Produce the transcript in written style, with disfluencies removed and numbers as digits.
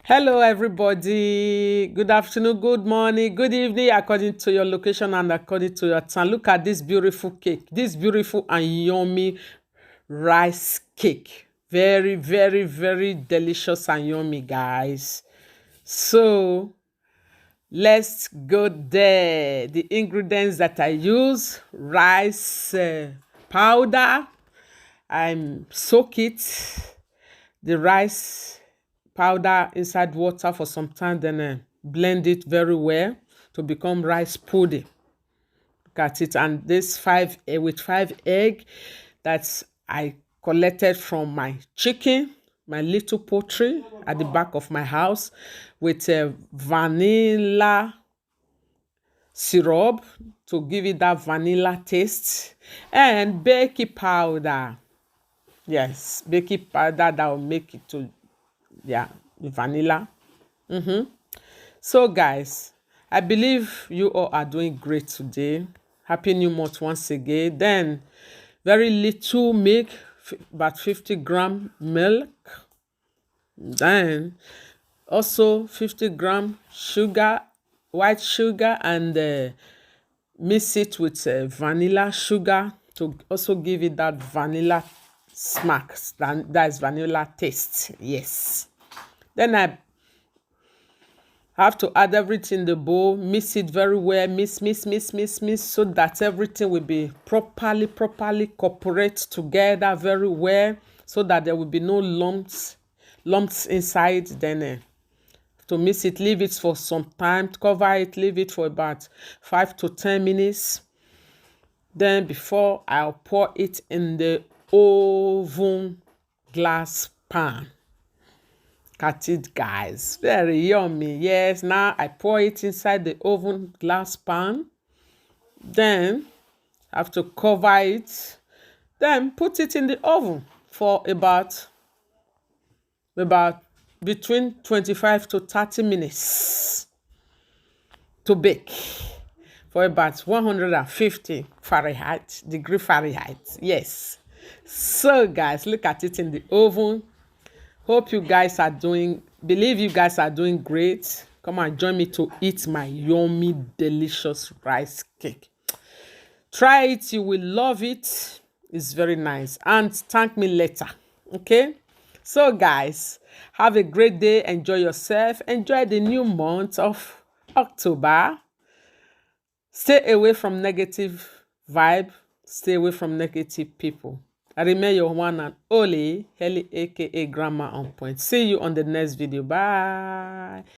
Hello, everybody. Good afternoon, good morning, good evening, according to your location and according to your time. Look at this beautiful cake, this beautiful and yummy rice cake. Very, very, very delicious and yummy, guys. So let's go there. The ingredients that I use: rice powder. I soak the rice powder inside water for some time, then blend it very well to become rice pudding. Look at it. And this with 5 egg that I collected from my chicken, my little poultry at the back of my house, with vanilla syrup to give it that vanilla taste, and baking powder. Yes, baking powder that will make it to, yeah, the vanilla. So, guys, I believe you all are doing great today. Happy New Month once again. Then, very little milk, about 50-gram milk. Then, also 50-gram sugar, white sugar, and mix it with vanilla sugar to also give it that vanilla smack. That is vanilla taste. Yes. Then I have to add everything in the bowl, mix it very well, mix, so that everything will be properly cooperate together very well, so that there will be no lumps inside. Then to mix it, leave it for some time, cover it, leave it for about 5 to 10 minutes. Then before I'll pour it in the oven glass pan. Cut it, guys. Very yummy. Yes, now I pour it inside the oven glass pan. Then I have to cover it. Then put it in the oven for about between 25 to 30 minutes to bake for about 150 degree Fahrenheit. Yes. So, guys, look at it in the oven. Believe you guys are doing great. Come and join me to eat my yummy, delicious rice cake. Try it, you will love it. It's very nice. And thank me later. Okay? So, guys, have a great day. Enjoy yourself. Enjoy the new month of October. Stay away from negative vibe. Stay away from negative people. I remain your one and only Helly, aka Grandma on Point. See you on the next video. Bye.